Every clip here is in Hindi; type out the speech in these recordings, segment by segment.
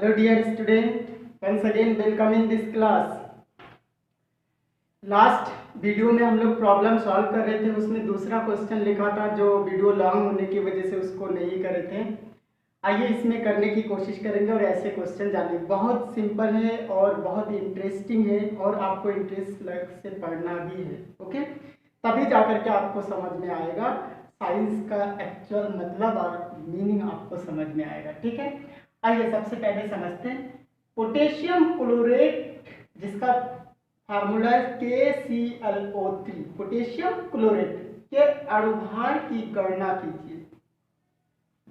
Hello dear student, once again welcome in this class. Last video में हम लोग प्रॉब्लम सॉल्व कर रहे थे, उसमें दूसरा क्वेश्चन लिखा था जो वीडियो लॉन्ग होने की वजह से उसको नहीं करे थे। आइए इसमें करने की कोशिश करेंगे और ऐसे क्वेश्चन जाने। बहुत सिंपल है और बहुत इंटरेस्टिंग है और आपको इंटरेस्ट लग से पढ़ना भी है, ओके। तभी जाकर के आपको समझ में आएगा, साइंस का एक्चुअल मतलब और मीनिंग आपको समझ में आएगा, ठीक है। आइए सबसे पहले समझते हैं पोटेशियम क्लोरेट, जिसका फार्मूला है KClO3। पोटेशियम क्लोरेट के अणुभार की गणना कीजिए,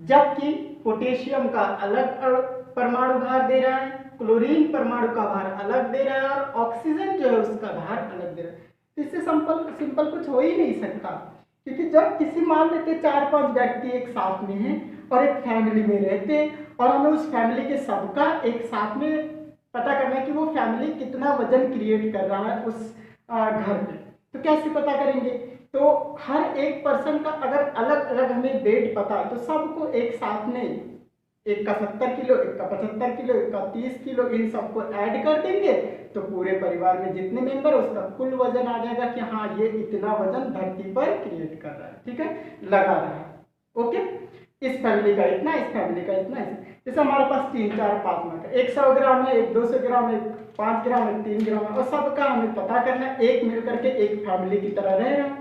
जबकि पोटेशियम का अलग परमाणु भार दे रहा है, क्लोरीन परमाणु का भार अलग दे रहा है और ऑक्सीजन जो है उसका भार अलग दे रहा है। तो इससे सिंपल कुछ हो ही नहीं सकता, क्योंकि जब किसी मान लेते 4-5 व्यक्ति एक साथ में हैं और एक फैमिली में रहते हैं और हमें उस फैमिली के सबका एक साथ में पता करना है कि वो फैमिली कितना वजन क्रिएट कर रहा है उस घर में, तो कैसे पता करेंगे? तो हर एक पर्सन का अगर अलग अलग हमें वेट पता है तो सबको एक साथ में, एक का 70 किलो, एक का 75 किलो, एक का 30 किलो, इन सबको ऐड कर देंगे तो पूरे परिवार में जितने मेंबर है उसका कुल वजन आ जाएगा कि हाँ ये इतना वजन धरती पर क्रिएट कर रहा है, ठीक है, लगा रहा है, ओके। इस फैमिली का इतना, इस फैमिली का इतना, जैसे हमारे पास 3, 4, 5 मार्क है, 100 ग्राम है, 200 ग्राम है, 5 ग्राम है, 3 ग्राम है, और सबका हमें पता करना है, एक मिल करके एक फैमिली की तरह रह रहा है,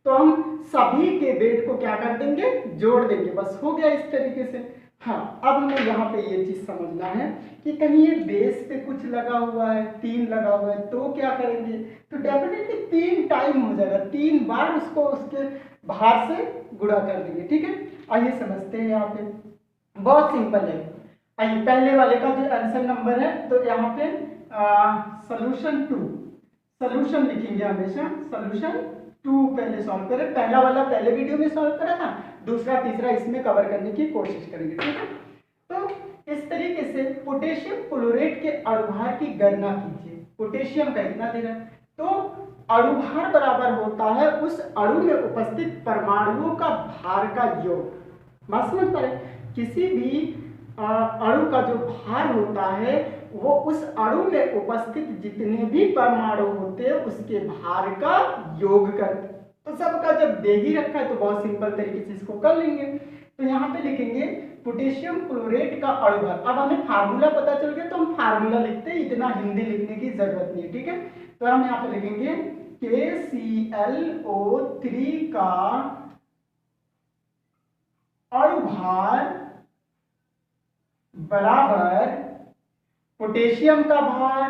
तो हम सभी के वेट को क्या कर देंगे, जोड़ देंगे, बस हो गया इस तरीके से। हाँ, अब हमें यहाँ पे ये चीज समझना है कि कहीं ये बेस पे कुछ लगा हुआ है, 3 लगा हुआ है, तो क्या करेंगे, तो डेफिनेटली 3 टाइम हो जाएगा, 3 बार उसको उसके भार से गुणा कर देंगे, ठीक है। आइए समझते हैं, यहाँ पे बहुत सिंपल है। आइए पहले वाले का जो आंसर नंबर है, तो यहाँ पे सोल्यूशन 2, सोल्यूशन लिखेंगे हमेशा, सोल्यूशन 2 पहले सॉल्व करें। पहला वाला पहले वीडियो में सॉल्व करा था, दूसरा तीसरा इसमें कवर करने की कोशिश करेंगे, ठीक है। तो इस तरीके से पोटेशियम क्लोरेट के अणुभार की गणना कीजिए। पोटेशियम का इतना दे रहा है, तो अणुभार बराबर होता है उस अणु में उपस्थित परमाणुओं का भार का योग। बात समझ पा रहे, किसी भी अणु का जो भार होता है वो उस अणु में उपस्थित जितने भी परमाणु होते हैं उसके भार का योग करते। तो सबका जब दे ही रखा है तो बहुत सिंपल तरीके से इसको कर लेंगे। तो यहाँ पे लिखेंगे पोटेशियम क्लोरेट का अणुभार। अब हमें फार्मूला पता चल गया तो हम फार्मूला लिखते हैं, इतना हिंदी लिखने की जरूरत नहीं है, ठीक है। तो हम यहाँ पे लिखेंगे KClO3 का अणुभार बराबर पोटेशियम का भार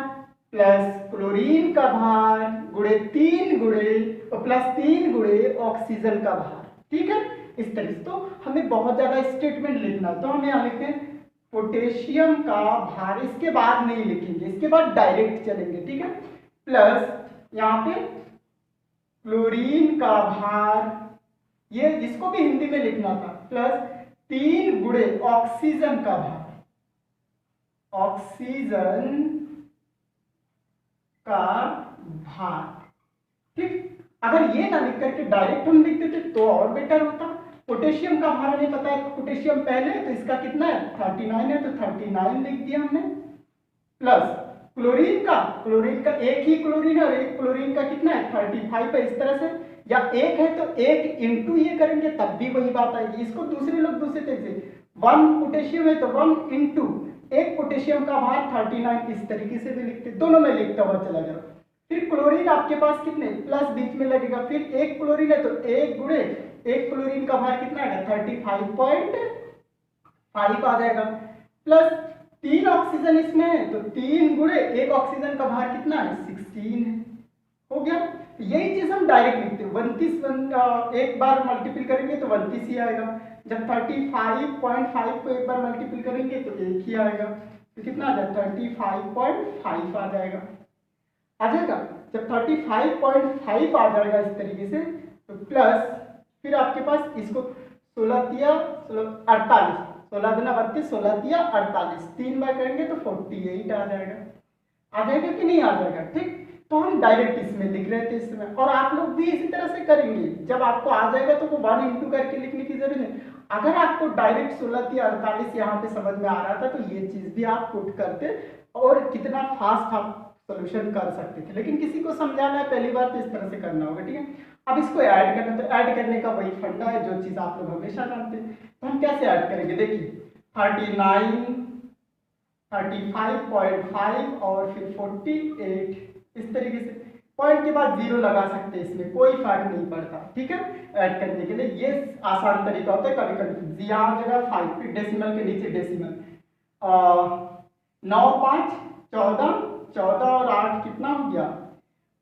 प्लस क्लोरीन का भार गुणे 3 गुणे और प्लस 3 गुणे ऑक्सीजन का भार, ठीक है। इस तरह से तो हमें बहुत ज्यादा स्टेटमेंट लिखना, तो हम यहाँ लिखते हैं पोटेशियम का भार, इसके बाद नहीं लिखेंगे, इसके बाद डायरेक्ट चलेंगे, ठीक है, प्लस यहाँ पे क्लोरीन का भार, ये इसको भी हिंदी में लिखना था, प्लस 3 गुणे ऑक्सीजन का भार, ऑक्सीजन का भार, ठीक। अगर ये ना लिख करके डायरेक्ट हम लिख देते तो और बेटर होता। पोटेशियम का भार हमें पता है, पोटेशियम पहले तो इसका कितना है 39 है, तो 39 लिख दिया हमने, प्लस क्लोरीन का एक ही क्लोरीन है और एक क्लोरीन का कितना है 35 है, इस तरह से, या एक है तो एक इंटू ये करेंगे तब भी वही बात आएगी। इसको दूसरे लोग दूसरे तरीके से, 1 पोटेशियम है तो 1 इंटू एक पोटेशियम का भार 39, इस तरीके से भी लिखते, दोनों में लिखता हुआ चला जाओ। फिर क्लोरीन आपके पास कितने प्लस बीच में लगेगा, फिर एक क्लोरीन है तो एक गुणे एक क्लोरीन का भार कितना आएगा 35.5 आ जाएगा, प्लस 3 ऑक्सीजन इसमें है तो 3 गुणे एक ऑक्सीजन का भार कितना है 16 है, हो गया। यही चीज हम डायरेक्ट लिखते हैं, 29 एक बार मल्टीपल करेंगे तो 29 ही आएगा, जब 35.5 को एक बार मल्टीपल करेंगे तो एक ही आएगा, तो कितना आ जाएगा 35.5 आ जाएगा, जब 35.5 आ जाएगा इस तरीके से, तो प्लस फिर आपके पास इसको 16 दिया 48, 16 दूना 32, 16 दिया 48, 3 बार करेंगे तो 48 आ जाएगा कि नहीं आ जाएगा, ठीक। तो हम डायरेक्ट इसमें लिख रहे थे इस समय, और आप लोग भी इसी तरह से करेंगे। जब आपको आ जाएगा तो वो 1 इंटू करके लिखने की जरूरत नहीं। अगर आपको डायरेक्ट 16 या 48 यहाँ पे समझ में आ रहा था तो ये चीज भी आप पुट करते और कितना फास्ट आप सोल्यूशन कर सकते थे। लेकिन किसी को समझाना है पहली बार तो इस तरह से करना होगा, ठीक है। अब इसको ऐड करना, तो ऐड करने का वही फंडा है जो चीज आप लोग हमेशा जानते हैं। तो हम कैसे ऐड करेंगे, देखिए 39, 35.5 और फिर 48, इस तरीके से पॉइंट के बाद 0 लगा सकते हैं, इसमें कोई फर्क नहीं पड़ता, ठीक है। ऐड करने के लिए ये आसान तरीका होता है। कभी कभी यहाँ जगह 5 फिर डेसिमल के नीचे डेसिमल, 9, 5, 14, 14 और 8 कितना हो गया,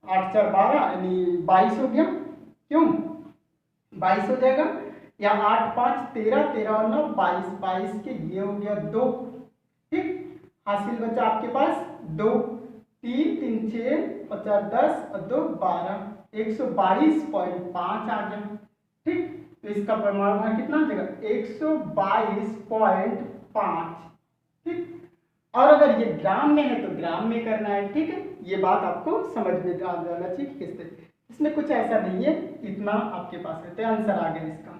8, 4, 12 यानी 22 हो गया। क्यों 22 हो जाएगा, या 8, 5, 13, 13 और 9 22, 22 के ये हो गया 2, ठीक। हासिल बचा आपके पास 2, 3, 3, 6 और 4 10 और 2 12, 122.5 आ गया, ठीक। तो इसका परमाणु भार कितना हो जाएगा, 122.5, ठीक। और अगर ये ग्राम में है तो ग्राम में करना है, ठीक है। ये बात आपको समझ में आ जाना चाहिए कि किस तरह, इसमें कुछ ऐसा नहीं है, इतना आपके पास रहते हैं। आंसर आ गया इसका,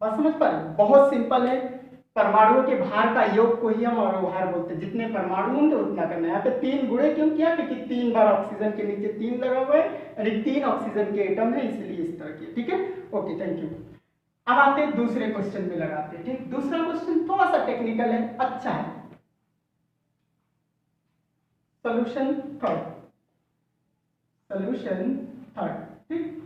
बात समझ पा रहे, बहुत सिंपल है। परमाणुओं के भार का योग को ही हम अणुभार बोलते हैं। जितने परमाणु होंगे उतना करना है। यहाँ पे 3 गुणे क्यों किया, क्योंकि 3 बार ऑक्सीजन के नीचे 3 लगा हुआ है, यानी 3 ऑक्सीजन के एटम है, इसलिए इस तरह की, ठीक है। Okay, thank you. अब आते हैं दूसरे क्वेश्चन में लगाते हैं, ठीक। दूसरा क्वेश्चन थोड़ा सा टेक्निकल है, अच्छा है। सोल्यूशन थर्ड, ठीक।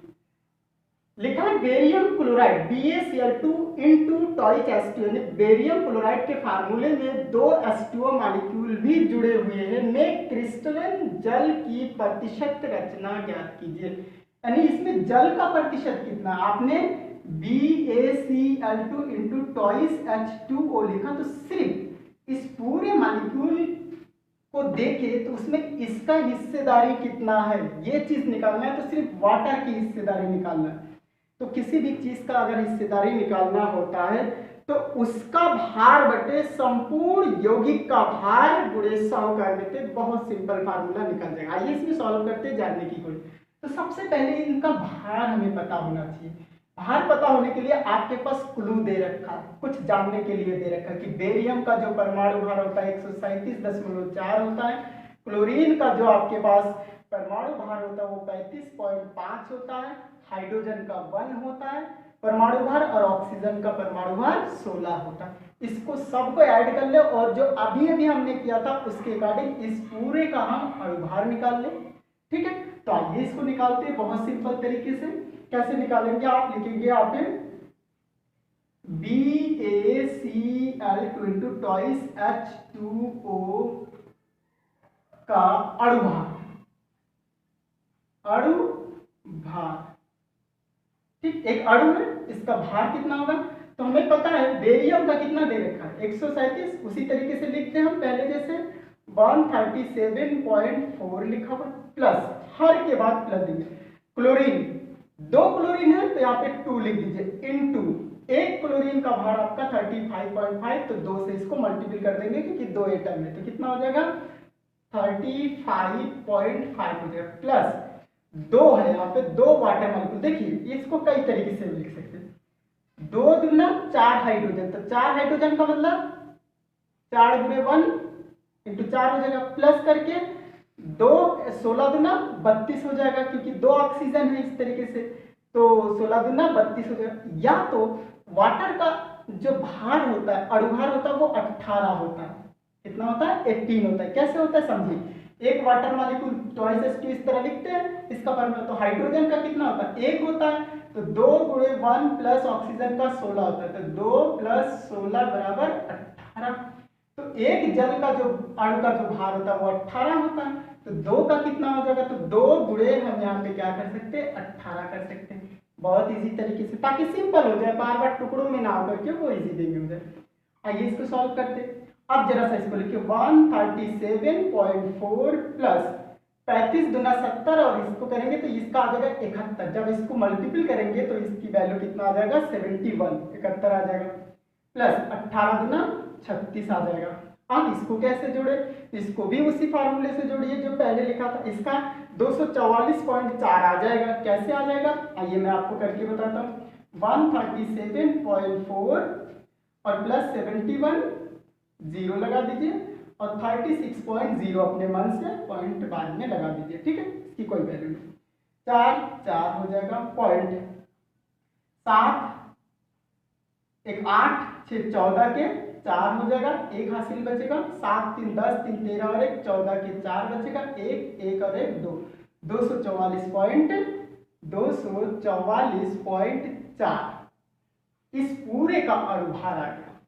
लिखा है barium chloride BaCl2 into टॉइच H2, यानी बेरियम क्लोराइड के फार्मूले में 2 H2O मॉलिक्यूल भी जुड़े हुए हैं, में क्रिस्टलन जल की प्रतिशत रचना ज्ञात कीजिए। यानी इसमें जल का प्रतिशत कितना, आपने BaCl2 इंटू टॉइच H2O लिखा, तो सिर्फ इस पूरे मॉलिक्यूल को देखे तो उसमें इसका हिस्सेदारी कितना है ये चीज निकालना है। तो सिर्फ वाटर की हिस्सेदारी निकालना है। तो किसी भी चीज का अगर हिस्सेदारी निकालना होता है तो उसका भार बटे संपूर्ण यौगिक का भार गुणे 100 कर देते, बहुत सिंपल फार्मूला निकल जाएगा। आइए इसमें सॉल्व करते जानने की कोशिश। तो सबसे पहले इनका भार हमें पता होना चाहिए। भार पता होने के लिए आपके पास क्लू दे रखा है, कुछ जानने के लिए दे रखा है कि बेरियम का जो परमाणु भार होता है 137.4 होता है, क्लोरीन का जो आपके पास परमाणु भार होता है वो 35.5 होता है, हाइड्रोजन का 1 होता है परमाणु भार, और ऑक्सीजन का परमाणु भार 16 होता है। इसको सबको ऐड कर ले और जो अभी अभी हमने किया था उसके अकॉर्डिंग इस पूरे का हम अणुभार निकाल ले, ठीक है। तो आइए इसको निकालते हैं बहुत सिंपल तरीके से। कैसे निकालेंगे, आप लिखेंगे यहाँ पे BaCl2 इंटू टॉइस H2O का अणुभार, ठीक। एक अणु है, इसका भार कितना होगा, तो हमें पता है बेरियम का कितना दे रखा है 137, उसी तरीके से लिखते हैं हम पहले जैसे 137.4 लिखा हुआ प्लस, हर के बाद प्लस देंगे। क्लोरीन 2 क्लोरीन है तो यहाँ पे 2 लिख दीजिए, इनटू एक क्लोरीन का भार आपका 35.5, तो 2 से इसको मल्टीपल कर देंगे क्योंकि 2 एटम है, तो कितना हो जाएगा 35.5 हो जाएगा, प्लस 2 है यहाँ पे 2 वाटर मॉलिक्यूल। देखिए इसको कई तरीके से लिख सकते हैं, 2 दूना 4 हाइड्रोजन, तो 4 हाइड्रोजन का मतलब 4 गुणे 1 इंटू 4 हो जाएगा, प्लस करके 2 16 दूना 32 हो जाएगा क्योंकि 2 ऑक्सीजन है इस तरीके से, तो 16 दूना 32 हो जाएगा। या तो वाटर का जो भार होता है अणुभार होता है वो 18 होता है, कितना होता है 18 होता है। कैसे होता है समझिए, एक वाटर मॉलिक्यूल टॉइस H2 इस तरह लिखते हैं, इसका परमाणु तो हाइड्रोजन का कितना होता है 1 होता है, तो 2 गुणे 1 प्लस ऑक्सीजन का 16 होता है, तो 2 प्लस 16 बराबर 18। तो एक जल का जो अणु का जो भार होता है वो 18 होता है, तो 2 का कितना हो जाएगा, तो 2 गुणे हम यहाँ पे क्या कर सकते हैं 18 कर सकते हैं। बहुत इजी तरीके से, ताकि सिंपल हो जाए, बार बार टुकड़ों में ना हो करके वो इजी देंगे मुझे। आइए इसको सॉल्व करते हैं। अब जरा सा इसको लिखिए 137.4 प्लस 35 दूना 70 और इसको करेंगे तो इसका आ जाएगा 71। जब इसको मल्टीपल करेंगे तो इसकी वैल्यू कितना आ जाएगा 71 आ जाएगा, प्लस 18 दूना 36 आ जाएगा, अब इसको कैसे जोड़े, इसको भी उसी फार्मूले से जोड़िए जो पहले लिखा था। इसका 244.4 आ जाएगा। कैसे आ जाएगा आइए मैं आपको करके बताता हूँ। 137.4 और प्लस 71 जीरो लगा दीजिए और 36.0 अपने मन से पॉइंट बाद में लगा दीजिए, ठीक है, इसकी कोई वैल्यू नहीं। 4 हो जाएगा पॉइंट 7 एक 8 6 14 के 4 हो जाएगा, एक हासिल बचेगा, 7 3 10 3 13 और 1 14 के 4 बचेगा, एक और 1 2, 244.4 इस पूरे का अणुभार आ गया।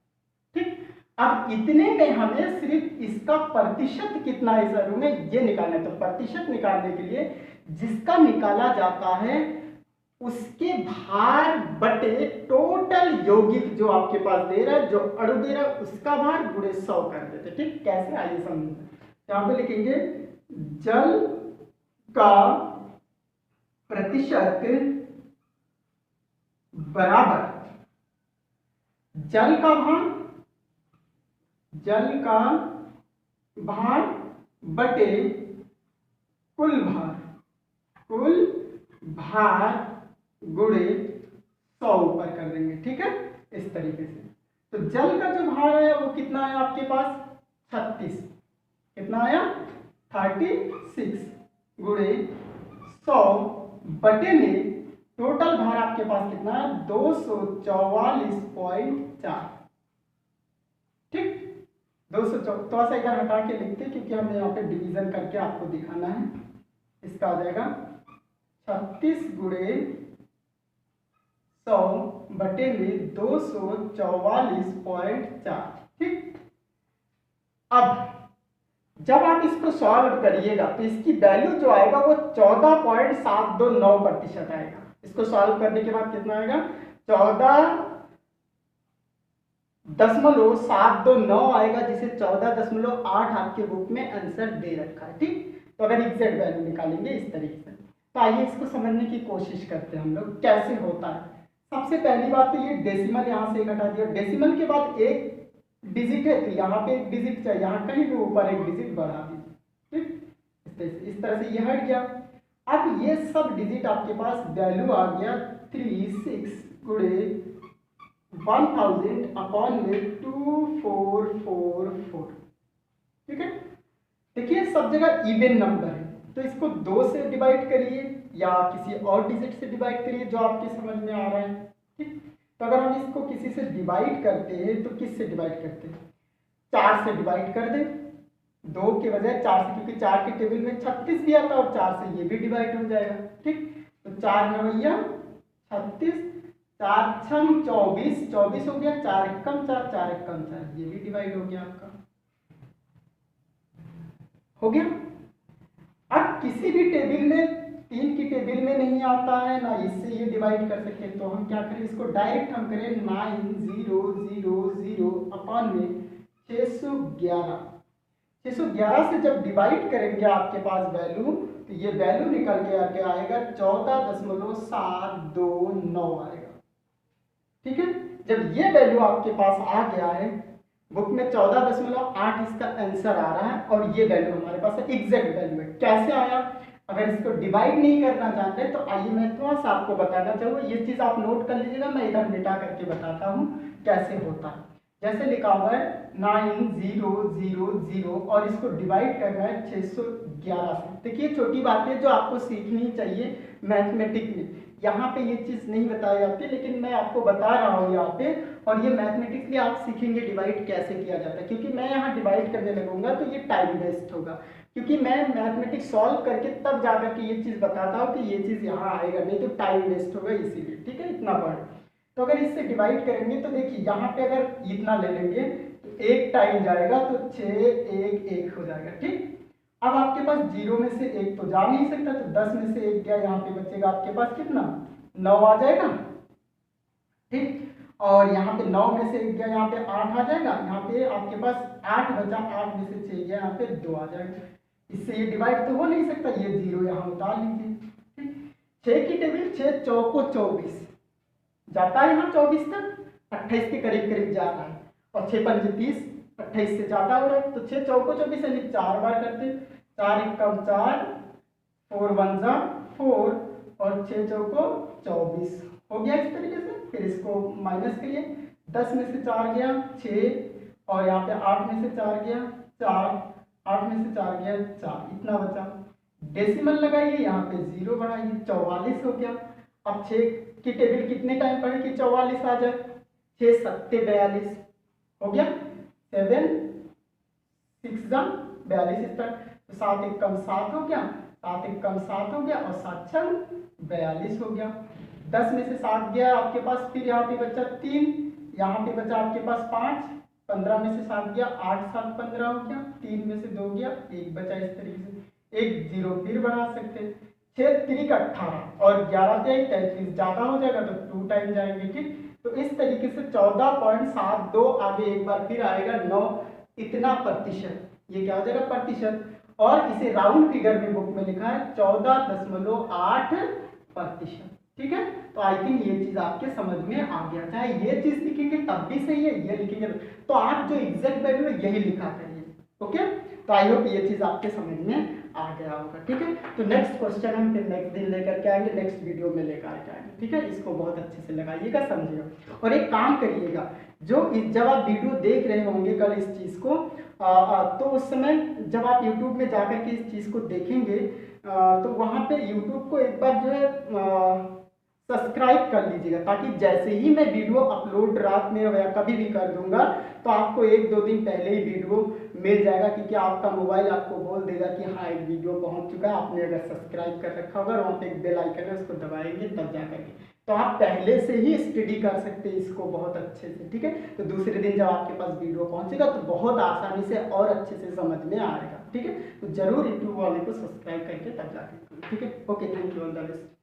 ठीक, अब इतने में हमें सिर्फ इसका प्रतिशत कितना है इस अणु में ये निकालना है। तो प्रतिशत निकालने के लिए जिसका निकाला जाता है उसके भार बटे टोटल यौगिक जो आपके पास दे रहा है, जो अणु दे रहा है उसका भार गुणे 100 कर देते। ठीक, कैसे आइए समझें। यहां पे लिखेंगे जल का प्रतिशत बराबर जल का भार बटे कुल भार गुणे 100 ऊपर कर देंगे। ठीक है, इस तरीके से। तो जल का जो भार है वो कितना है आपके पास 36, कितना आया 36 गुणे 100 बटे में टोटल भार आपके पास कितना है 244.4। ठीक, 244 थोड़ा सा इधर हटा के लिखते क्योंकि हमें यहाँ पे डिवीजन करके आपको दिखाना है। इसका आ जाएगा 36 गुणे 100 बटे में 244.4। ठीक, अब जब आप इसको सॉल्व करिएगा तो इसकी वैल्यू जो आएगा वो 14.729% आएगा। इसको सॉल्व करने के बाद कितना आएगा 14.729 आएगा, जिसे 14.8 आपके बुक में आंसर दे रखा है। ठीक, तो अगर एग्जैक्ट वैल्यू निकालेंगे इस तरीके से। तो आइए इसको समझने की कोशिश करते हैं हम लोग कैसे होता है। सबसे पहली बात तो ये डेसिमल यहाँ से हटा दिया। डेसिमल के बाद एक डिजिट है तो यहाँ पे एक डिजिट चाहिए, यहाँ कहीं भी ऊपर एक डिजिट बढ़ा दीजिए। ठीक, इस तरह से ये हट गया। अब ये सब डिजिट आपके पास वैल्यू आ गया 36 गुणे 1000 अपॉन में 2444। ठीक है, देखिए सब जगह इवन नंबर है तो इसको 2 से डिवाइड करिए या किसी और डिजिट से डिवाइड करिए जो आपके समझ में आ रहा है। ठीक, तो अगर हम इसको किसी से डिवाइड करते हैं तो किस से डिवाइड करते हैं 4 से डिवाइड कर दें, 2 के बजाय 4 से, क्योंकि 4 के टेबल में 36 भी आता है और 4 से ये भी डिवाइड हो जाएगा। ठीक, तो 4 9 36, 4 6 24 24 हो गया, 4 एकम 4 4 एकम 4 ये भी डिवाइड हो गया आपका, हो गया। अब किसी भी टेबल में 3 की टेबल में नहीं आता है ना इससे ये डिवाइड कर सकते हैं, तो हम क्या करें इसको डायरेक्ट हम करें 9000 अपॉन में 611 से जब डिवाइड करेंगे आपके पास वैल्यू तो ये वैल्यू निकल के आएगा 14.729 आएगा। ठीक है, जब ये वैल्यू आपके पास आ गया है बुक में 14.8 इसका आंसर आ रहा है और ये वैल्यू हमारे पास एग्जैक्ट वैल्यू है। कैसे आया, अगर इसको डिवाइड नहीं करना चाहते तो आइए मैं थोड़ा सा आपको बताना चाहूँगा, ये चीज़ आप नोट कर लीजिएगा, मैं इधर मिटा करके बताता हूँ कैसे होता है। जैसे लिखा हुआ है 9000 और इसको डिवाइड करना है 611 से। देखिए छोटी बातें जो आपको सीखनी चाहिए मैथमेटिक्स में, यहाँ पे ये चीज़ नहीं बताई जाती लेकिन मैं आपको बता रहा हूँ यहाँ पे, और ये मैथमेटिक्सली आप सीखेंगे डिवाइड कैसे किया जाता है। क्योंकि मैं यहाँ डिवाइड करने लगूंगा तो ये टाइम वेस्ट होगा, क्योंकि मैं मैथमेटिक्स सॉल्व करके तब जाकर के ये चीज़ बताता हूँ कि ये चीज़ यहाँ आएगा, नहीं तो टाइम वेस्ट होगा इसीलिए। ठीक है, इतना पॉइंट। तो अगर इससे डिवाइड करेंगे तो देखिए यहाँ पे अगर इतना ले लेंगे तो 1 टाइम जाएगा तो 6 1 1 हो जाएगा। ठीक, अब आपके पास 0 में से 1 तो जा नहीं सकता, तो 10 में से 1 गया, यहाँ पे बचेगा आपके पास कितना 9 आ जाएगा। ठीक, और यहाँ पे 9 में से 1 गया, यहाँ पे 8 आ जाएगा, यहाँ पे आपके पास 8 बचा, 8 में से 6 गया, यहाँ पे 2 आ जाएगा। इससे ये डिवाइड तो हो नहीं सकता, ये 0 यहाँ उतार लीजिए। ठीक, 6 की टेबल 6 चौको 24 जाता है यहाँ 24 तक, 28 के करीब करीब जाता है, और 6 पंजे 30, 28 से ज़्यादा हो रहा है तो 6 चौको 24 यानी 4 बार करते हैं। 4 एकम 4, 4 वन जा 4 और 6 चौको 24 हो गया इस तरीके से। फिर इसको माइनस करिए, 10 में से 4 गया 6 और यहाँ पे 8 में से 4 गया 4, 8 में से 4 गया 4, इतना बचा। डेसिमल लगाइए, यहाँ पे 0 बढ़ाइए, 44 हो गया। अब 6 की टेबल कितने टाइम पढ़े कि 44 आ जाए? 6 सत्ते 42 हो गया, 7 6 जा 42 इस तरह। तो 7 एकम 7 हो गया, 7 एकम 7 हो गया और 7 छंग 42 हो गया। 10 में से 7 गया आपके पास, फिर यहाँ पे बचा 3, यहाँ पे बचा आपके पास 5, 15 में से 7 गया 8 7 15 हो गया, 3 में से 2 गया 1 बचा। इस तरीके से एक 0 फिर बढ़ा सकते हैं। 6 3 18 और 11 से 33 ज़्यादा हो जाएगा तो 2 टाइम जाएंगे, ठीक। तो इस तरीके से 14.72 आगे एक बार फिर आएगा 9 इतना प्रतिशत, ये क्या हो जाएगा प्रतिशत। और इसे राउंड फिगर में बुक में लिखा है 14.8%, ठीक है। तो आई थिंक ये चीज आपके समझ में आ गया। चाहे ये चीज लिखेंगे तब भी सही है, ये लिखेंगे तो आप जो एग्जैक्ट वैल्यू है यही लिखा करिए, ओके। तो आई होप ये चीज आपके समझ में आ गया होगा, ठीक है। तो नेक्स्ट क्वेश्चन हम फिर नेक्स्ट दिन लेकर के आएंगे, नेक्स्ट वीडियो में लेकर आएंगे, ठीक है। इसको बहुत अच्छे से लगाइएगा, समझिएगा। और एक काम करिएगा, जब आप वीडियो देख रहे होंगे कल इस चीज को तो उस समय जब आप YouTube में जाकर के इस चीज को देखेंगे तो वहां पे YouTube को एक बार जो है सब्सक्राइब कर लीजिएगा, ताकि जैसे ही मैं वीडियो अपलोड रात में या कभी भी कर दूंगा तो आपको 1-2 दिन पहले ही वीडियो मिल जाएगा, क्योंकि आपका मोबाइल आपको बोल देगा कि हाँ एक वीडियो पहुंच चुका है। आपने अगर सब्सक्राइब कर रखा होगा, वहाँ पे एक बेल आइकन है, उसको दबाएंगे तब जा करके तो आप पहले से ही स्टडी कर सकते हैं इसको बहुत अच्छे से, ठीक है। तो दूसरे दिन जब आपके पास वीडियो पहुंचेगा तो बहुत आसानी से और अच्छे से समझ में आएगा, ठीक है। तो जरूर यूट्यूब वाले को सब्सक्राइब करके तब जाके, ठीक है। Okay, thank you, all the best.